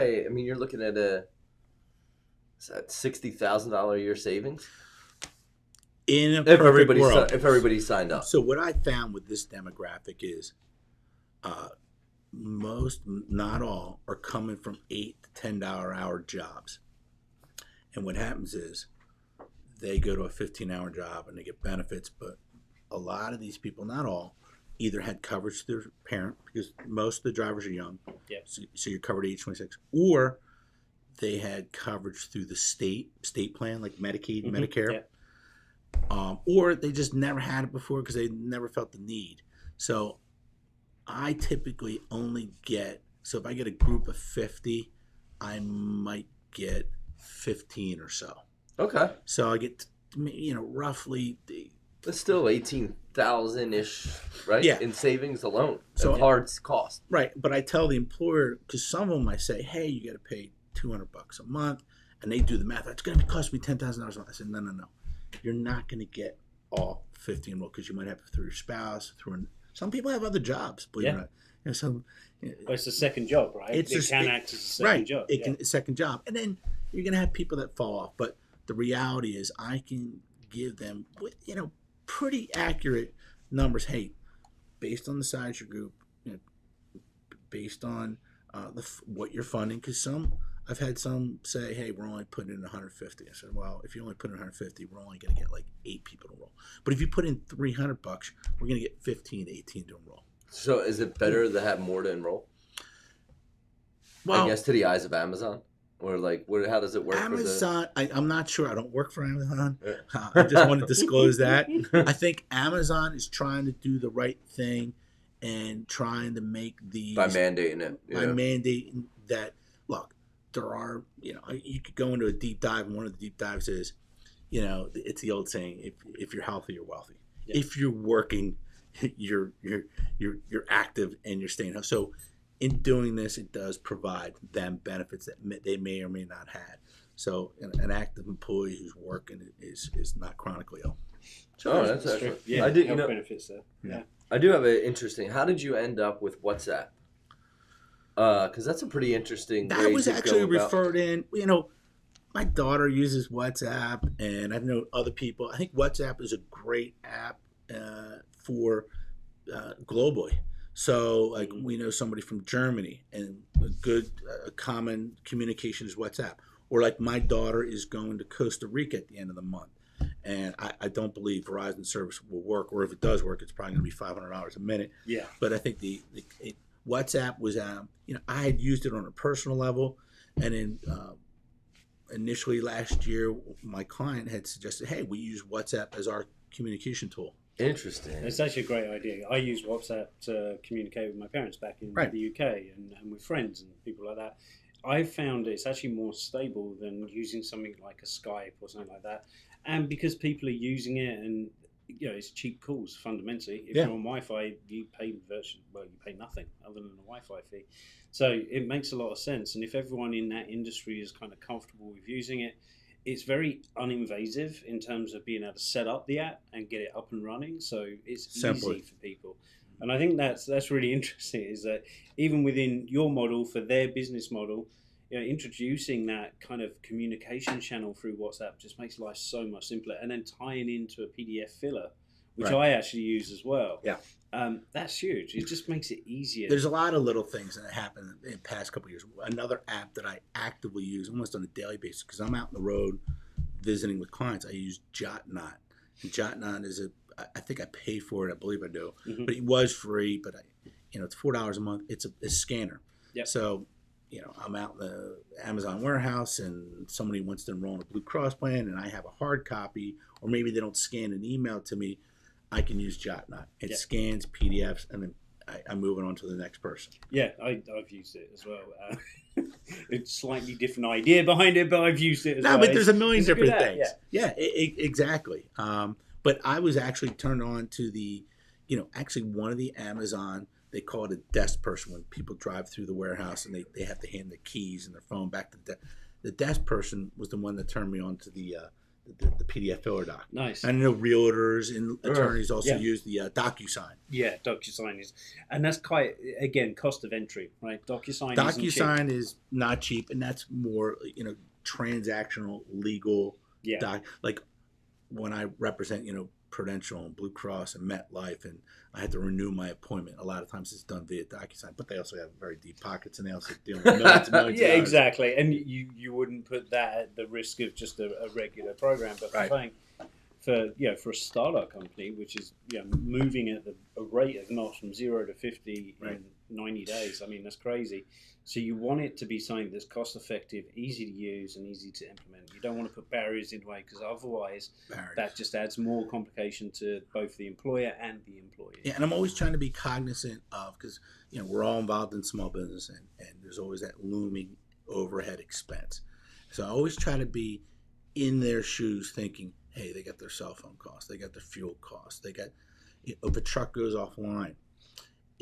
Hey, I mean, you're looking at a is that $60,000 a year savings In a perfect world. if everybody signed up. So what I found with this demographic is uh, most, not all, are coming from $8 to $10 hour jobs. And what happens is they go to a 15-hour job and they get benefits, but a lot of these people, not all, either had coverage through their parent, because most of the drivers are young, Yep. so you're covered at age 26, or they had coverage through the state plan, like Medicaid, Medicare, Yep. or they just never had it before because they never felt the need. So I typically only get, so if I get a group of 50, I might get 15 or so. Okay, So I get, roughly that's still 18,000 ish, right? Yeah. In savings alone. So- So hard cost. right. But I tell the employer, because some of them I say, hey, you got to pay $200 a month, and they do the math. It's going to cost me $10,000 a month. I said, no. You're not going to get all 50 enrolled because you might have it through your spouse. Some people have other jobs, believe it or not. Some, Well, it's a second job, right? It can act as a second job. It can second job, and then you're going to have people that fall off. But the reality is, I can give them with pretty accurate numbers. Hey, based on the size of your group, based on what you're funding, because I've had some say, hey, we're only putting in 150. I said, well, if you only put in 150, we're only going to get like 8 people to enroll. But if you put in $300, we're going to get 15 to 18 to enroll. So is it better to have more to enroll? Well, I guess to the eyes of Amazon? Or like, how does it work Amazon, I'm not sure. I don't work for Amazon. Yeah. I just want to disclose that. I think Amazon is trying to do the right thing and trying to make these... by mandating it? By mandating that, look, there are, you could go into a deep dive, and one of the deep dives is, it's the old saying, if you're healthy, you're wealthy. Yeah. If you're working, you're active and you're staying healthy. So in doing this, it does provide them benefits that they may or may not have. So an active employee who's working is not chronically ill. Oh, that's actually... Yeah, I do, health benefits there. Yeah. I do have an interesting... How did you end up with WhatsApp? Because that's a pretty interesting way That was to actually go about... referred in. My daughter uses WhatsApp, and I know other people. I think WhatsApp is a great app for globally. So, like, we know somebody from Germany, and a good common communication is WhatsApp. Or, like, my daughter is going to Costa Rica at the end of the month, and I don't believe Verizon service will work. Or if it does work, it's probably going to be $500 a minute. Yeah. But I think WhatsApp was, I had used it on a personal level, and then initially last year, my client had suggested, hey, we use WhatsApp as our communication tool. Interesting. It's actually a great idea. I use WhatsApp to communicate with my parents back in the UK and with friends and people like that. I found it's actually more stable than using something like a Skype or something like that. And because people are using it, and it's cheap calls fundamentally. If you're on Wi-Fi, you pay nothing other than a Wi-Fi fee. So it makes a lot of sense. And if everyone in that industry is kind of comfortable with using it, it's very uninvasive in terms of being able to set up the app and get it up and running. So it's easy for people. And I think that's really interesting, is that even within your model for their business model, introducing that kind of communication channel through WhatsApp just makes life so much simpler. And then tying into a PDF filler, which I actually use as well. Yeah. That's huge. It just makes it easier. There's a lot of little things that happened in the past couple of years. Another app that I actively use almost on a daily basis, because I'm out on the road visiting with clients, I use JotNot. And JotNot is I think I pay for it. I believe I do. Mm-hmm. But it was free, but it's $4 a month. It's a scanner. Yep. So, I'm out in the Amazon warehouse and somebody wants to enroll in a Blue Cross plan and I have a hard copy, or maybe they don't scan an email to me, I can use JotNot. It scans PDFs, and then I move it on to the next person. Yeah, I've used it as well. It's a slightly different idea behind it, but I've used it as well. No, but there's a million different things. Yeah, exactly. But I was actually turned on to the, actually one of the Amazon, they call it a desk person when people drive through the warehouse and they have to hand the keys and their phone back to the desk person was the one that turned me on to the the PDF filler doc. Nice. And I know realtors and attorneys also Yeah. use the DocuSign. Yeah, DocuSign is, and that's quite, again, cost of entry, right? DocuSign DocuSign is not cheap, and that's more transactional legal. Yeah. Like when I represent Prudential and Blue Cross and MetLife, and I had to renew my appointment. A lot of times it's done via DocuSign, but they also have very deep pockets, and they also deal with millions and millions. Yeah, of dollars. exactly. And you wouldn't put that at the risk of just a regular program, but Right. for a startup company, which is moving at a rate of knots from 0 to 50 Right. in 90 days. I mean, that's crazy. So you want it to be something that's cost effective, easy to use, and easy to implement. You don't want to put barriers in the way, because otherwise that just adds more complication to both the employer and the employee. Yeah, and I'm always trying to be cognizant of, because we're all involved in small business, and there's always that looming overhead expense. So I always try to be in their shoes, thinking, hey, they got their cell phone costs, they got their fuel costs, they got if a truck goes offline.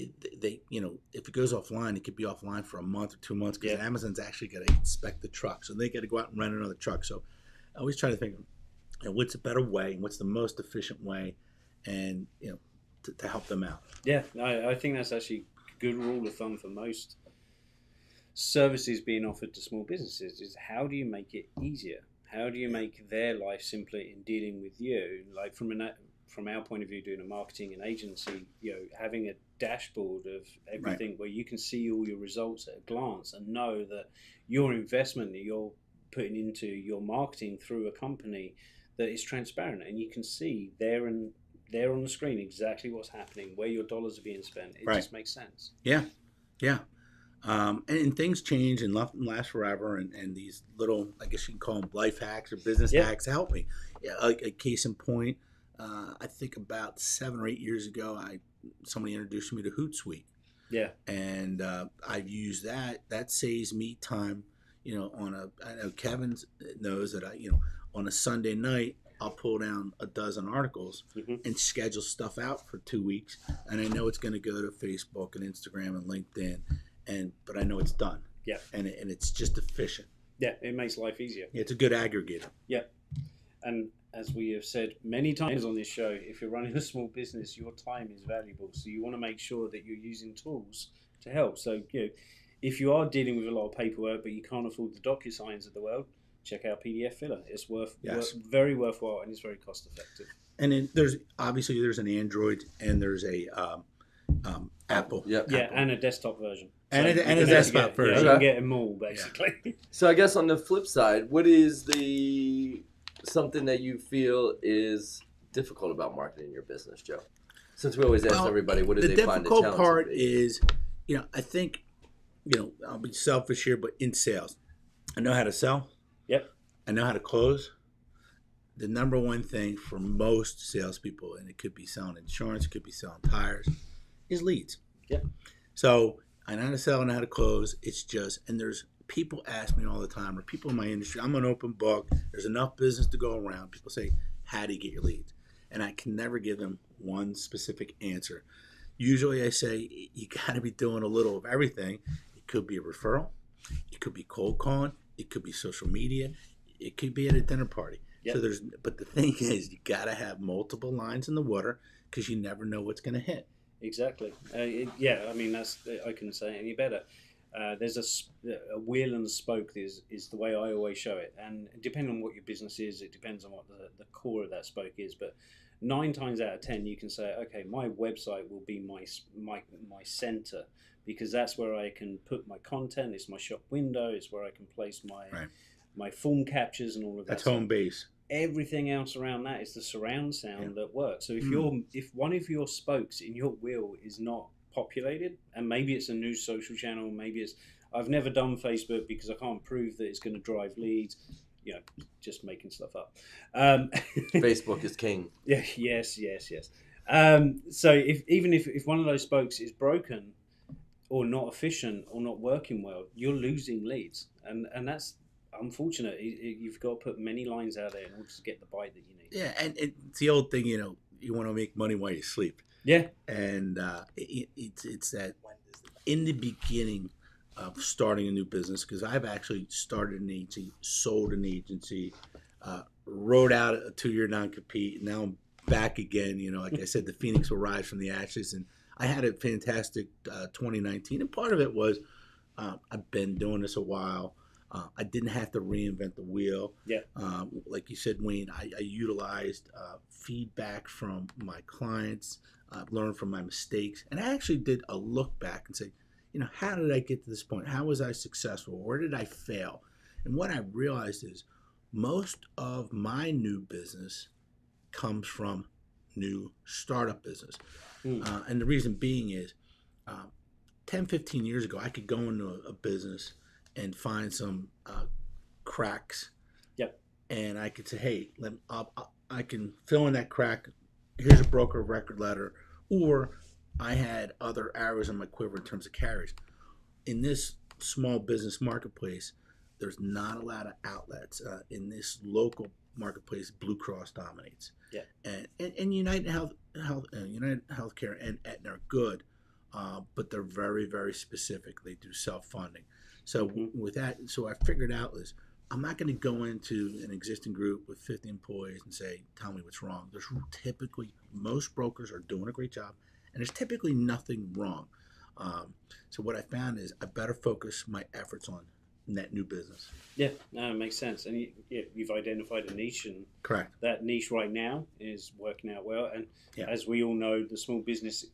If it goes offline, it could be offline for a month or 2 months, because Amazon's actually got to inspect the truck, so they got to go out and rent another truck. So I always try to think, what's a better way, and what's the most efficient way, and to help them out. Yeah, I think that's actually a good rule of thumb for most services being offered to small businesses. Is how do you make it easier? How do you make their life simpler in dealing with you? Like from our point of view, doing a marketing and agency, having a dashboard of everything where you can see all your results at a glance and know that your investment that you're putting into your marketing through a company, that is transparent, and you can see there on the screen exactly what's happening, where your dollars are being spent. It just makes sense. Yeah. And things change and last forever, and these little, I guess you can call them life hacks or business hacks, help me. Like a case in point, I think about 7 or 8 years ago, somebody introduced me to Hootsuite. Yeah. And I've used that. That saves me time. I know Kevin knows that on a Sunday night, I'll pull down a dozen articles and schedule stuff out for 2 weeks, and I know it's going to go to Facebook and Instagram and LinkedIn, but I know it's done. Yeah. And it's just efficient. Yeah, it makes life easier. Yeah, it's a good aggregator. Yeah. And as we have said many times on this show, if you're running a small business, your time is valuable. So you want to make sure that you're using tools to help. So, if you are dealing with a lot of paperwork, but you can't afford the DocuSigns of the world, check out PDF Filler. It's very worthwhile, and it's very cost effective. And then there's an Android, and there's a Apple. Yep. Yeah, and a desktop version. And a desktop version. You can get them all, basically. Yeah. So I guess on the flip side, what is something that you feel is difficult about marketing your business, Joe? Since we always ask everybody, what do they find the challenge? The difficult part is, I think, I'll be selfish here, but in sales, I know how to sell. Yep. I know how to close. The number one thing for most salespeople, and it could be selling insurance, it could be selling tires, is leads. Yep. So I know how to sell, I know how to close. It's just, and there's people ask me all the time, or people in my industry, I'm an open book. There's enough business to go around. People say, how do you get your leads? And I can never give them one specific answer. Usually I say, you got to be doing a little of everything. It could be a referral. It could be cold calling. It could be social media. It could be at a dinner party. Yep. But the thing is, you got to have multiple lines in the water, because you never know what's going to hit. Exactly. I mean, I couldn't say it any better. There's a wheel and a spoke is the way I always show it, and depending on what your business is, it depends on what the core of that spoke is. But 9 times out of 10, you can say, okay, my website will be my center, because that's where I can put my content. It's my shop window. It's where I can place my form captures and all of that. That's home base. Everything else around that is the surround sound that works. So if one of your spokes in your wheel is not populated, and maybe it's a new social channel, maybe it's, I've never done Facebook because I can't prove that it's going to drive leads, just making stuff up. Facebook is king. Yeah, yes. So if one of those spokes is broken or not efficient or not working well, you're losing leads, and that's unfortunate. You've got to put many lines out there in order to get the bite that you need. Yeah, and it's the old thing, you want to make money while you sleep. Yeah. And it's that in the beginning of starting a new business, because I've actually started an agency, sold an agency, wrote out a 2-year non-compete. Now I'm back again. Like I said, the Phoenix will rise from the ashes, and I had a fantastic 2019. And part of it was I've been doing this a while. I didn't have to reinvent the wheel. Yeah. Like you said, Wayne, I utilized feedback from my clients, learned from my mistakes, and I actually did a look back and say, how did I get to this point? How was I successful? Where did I fail? And what I realized is most of my new business comes from new startup business. And the reason being is 10, 15 years ago, I could go into a business and find some cracks. Yep. And I could say, hey, I can fill in that crack. Here's a broker record letter. Or I had other arrows in my quiver in terms of carries. In this small business marketplace, there's not a lot of outlets. In this local marketplace, Blue Cross dominates. Yeah. And United Healthcare and Aetna are good, but they're very, very specific. They do self-funding. So with that, I figured out is I'm not going to go into an existing group with 50 employees and say, tell me what's wrong. There's typically, most brokers are doing a great job, and there's typically nothing wrong. So what I found is I better focus my efforts on net new business. Yeah, no, it makes sense. And you've identified a niche, and correct. That niche right now is working out well. And as we all know, the small business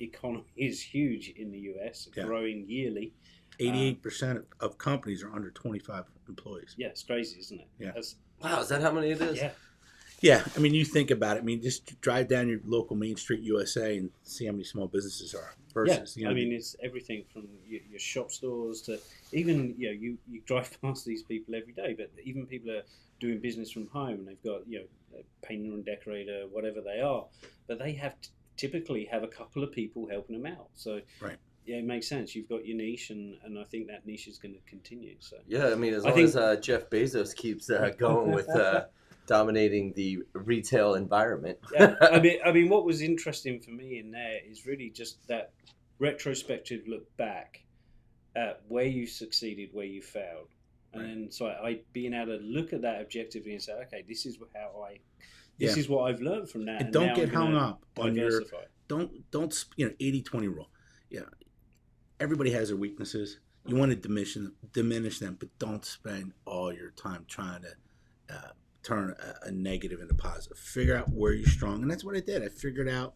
economy is huge in the US, growing yearly. 88% of companies are under 25 employees. Yeah, it's crazy, isn't it? Yeah. Wow, is that how many it is? Yeah. Yeah, I mean, you think about it. I mean, just drive down your local Main Street USA and see how many small businesses are. Versus, I mean, it's everything from your shop stores to even, you drive past these people every day, but even people are doing business from home, and they've got, a painter and decorator, whatever they are, but they typically have a couple of people helping them out. So, right. Yeah, it makes sense. You've got your niche, and I think that niche is going to continue. So yeah, I mean, as long as Jeff Bezos keeps going with dominating the retail environment. Yeah, I mean, what was interesting for me in there is really just that retrospective look back at where you succeeded, where you failed, and then so I being able to look at that objectively and say, okay, this is how this is what I've learned from that. And don't get hung up on your don't 80-20 rule. Yeah. Everybody has their weaknesses. You want to diminish them, but don't spend all your time trying to turn a negative into positive. Figure out where you're strong, and that's what I did. I figured out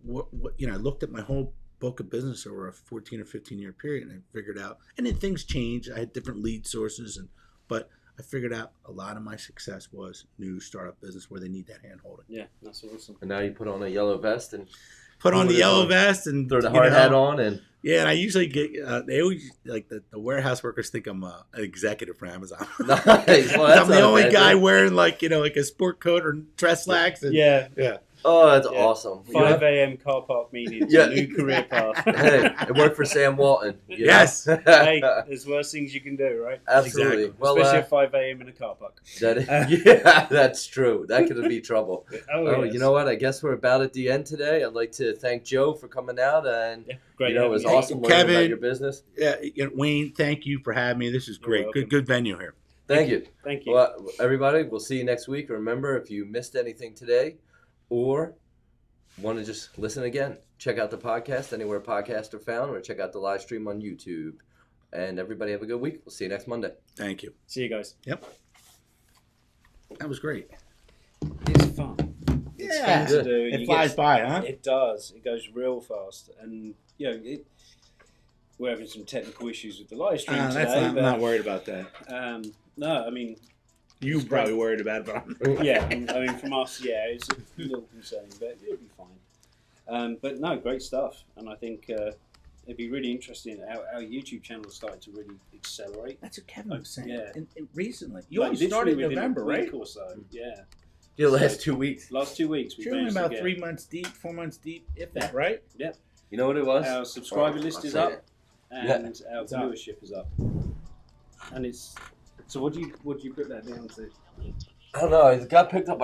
what I looked at my whole book of business over a 14 or 15 year period, and I figured out. And then things changed. I had different lead sources, but I figured out a lot of my success was new startup business where they need that hand holding. Yeah, that's awesome. And now you put on a yellow vest and put on the yellow vest and throw the hard hat on and. Yeah, and I usually get, they always, like the warehouse workers think I'm an executive for Amazon. Nice. Well, I'm the only guy wearing like a sport coat or dress slacks. And, yeah. Oh, that's awesome. 5 a.m. car park meetings, new career path. Hey, it worked for Sam Walton. Yes. Hey, there's worse things you can do, right? Absolutely. Exactly. Well, especially at 5 a.m. in a car park. Yeah, that's true. That could be trouble. Yes. You know what? I guess we're about at the end today. I'd like to thank Joe for coming out and great. It was awesome learning about your business. Yeah, Wayne, thank you for having me. This is great. Good venue here. Thank you. Thank you. Well, everybody, we'll see you next week. Remember, if you missed anything today or want to just listen again, check out the podcast anywhere podcasts are found, or check out the live stream on YouTube. And everybody have a good week. We'll see you next Monday. Thank you. See you guys. Yep. That was great. It's fun. It's fun to do. It flies by, huh? It does. It goes real fast. And, we're having some technical issues with the live stream today. I'm not worried about that. No, I mean... You're probably worried about it. Yeah, I mean, from us, it's a little concerning, but it'll be fine. But no, great stuff. And I think it'd be really interesting. Our YouTube channel is starting to really accelerate. That's what Kevin was saying. Yeah. And recently. You only started in November, right? Or so. Yeah. The last 2 weeks. Last 2 weeks. You're only about 3 months deep, 4 months deep, if that, right? Yeah. You know what it was? Our subscriber list is up, and our viewership is up. And it's... So what do you put that down to? I don't know. It got picked up by